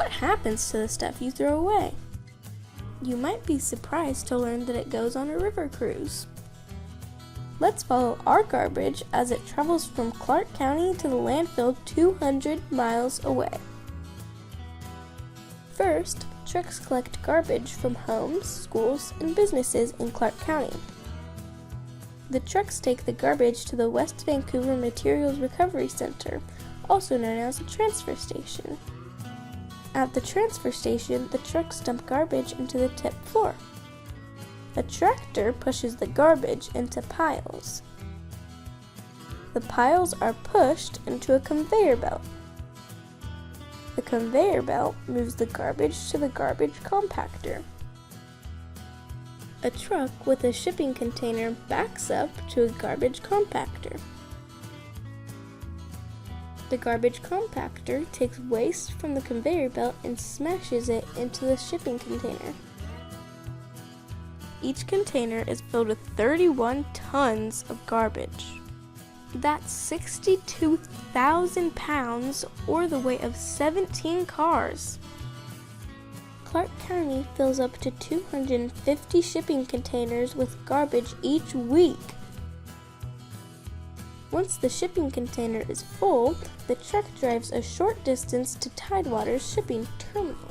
what happens to the stuff you throw away? You might be surprised to learn that it goes on a river cruise. Let's follow our garbage as it travels from Clark County to the landfill 200 miles away. First, trucks collect garbage from homes, schools, and businesses in Clark County. The trucks take the garbage to the West Vancouver Materials Recovery Center, also known as a transfer station. At the transfer station, the trucks dump garbage into the tip floor. A tractor pushes the garbage into piles. The piles are pushed into a conveyor belt. The conveyor belt moves the garbage to the garbage compactor. A truck with a shipping container backs up to a garbage compactor. The garbage compactor takes waste from the conveyor belt and smashes it into the shipping container. Each container is filled with 31 tons of garbage. That's 62,000 pounds, or the weight of 17 cars. Clark County fills up to 250 shipping containers with garbage each week. Once the shipping container is full, the truck drives a short distance to Tidewater's shipping terminal.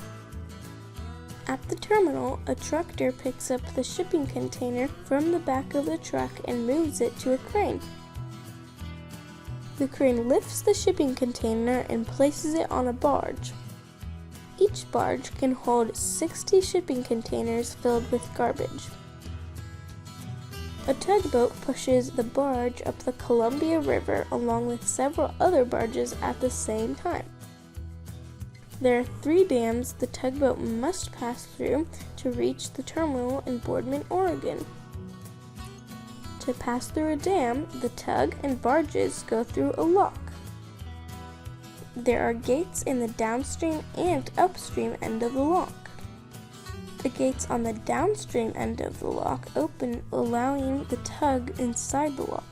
At the terminal, a tractor picks up the shipping container from the back of the truck and moves it to a crane. The crane lifts the shipping container and places it on a barge. Each barge can hold 60 shipping containers filled with garbage. A tugboat pushes the barge up the Columbia River along with several other barges at the same time. There are 3 dams the tugboat must pass through to reach the terminal in Boardman, Oregon. To pass through a dam, the tug and barges go through a lock. There are gates in the downstream and upstream end of the lock. The gates on the downstream end of the lock open, allowing the tug inside the lock.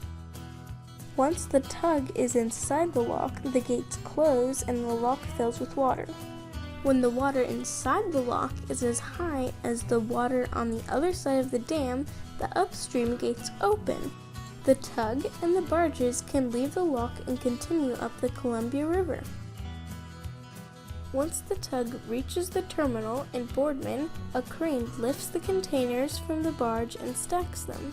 Once the tug is inside the lock, the gates close and the lock fills with water. When the water inside the lock is as high as the water on the other side of the dam, the upstream gates open. The tug and the barges can leave the lock and continue up the Columbia River. Once the tug reaches the terminal in Boardman, a crane lifts the containers from the barge and stacks them.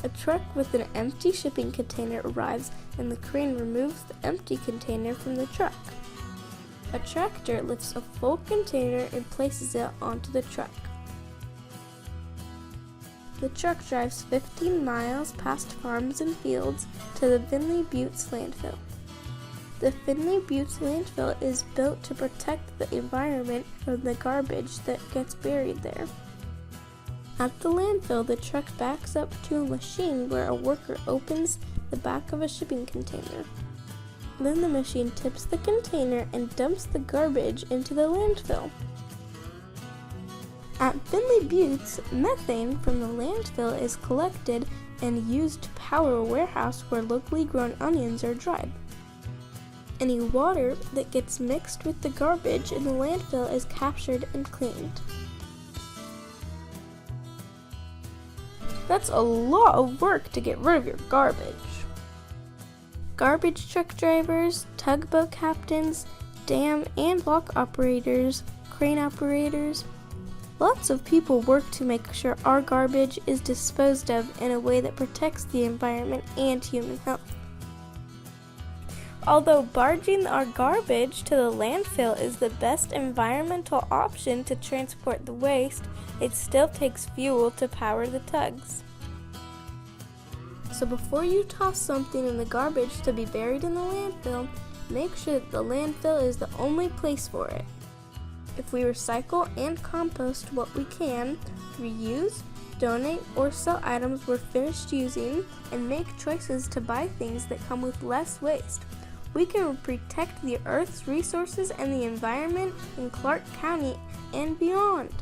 A truck with an empty shipping container arrives and the crane removes the empty container from the truck. A tractor lifts a full container and places it onto the truck. The truck drives 15 miles past farms and fields to the Finley Buttes landfill. The Finley Buttes landfill is built to protect the environment from the garbage that gets buried there. At the landfill, the truck backs up to a machine where a worker opens the back of a shipping container. Then the machine tips the container and dumps the garbage into the landfill. At Finley Buttes, methane from the landfill is collected and used to power a warehouse where locally grown onions are dried. Any water that gets mixed with the garbage in the landfill is captured and cleaned. That's a lot of work to get rid of your garbage. Garbage truck drivers, tugboat captains, dam and lock operators, crane operators. Lots of people work to make sure our garbage is disposed of in a way that protects the environment and human health. Although barging our garbage to the landfill is the best environmental option to transport the waste, it still takes fuel to power the tugs. So before you toss something in the garbage to be buried in the landfill, make sure that the landfill is the only place for it. If we recycle and compost what we can, reuse, donate, or sell items we're finished using, and make choices to buy things that come with less waste, we can protect the Earth's resources and the environment in Clark County and beyond.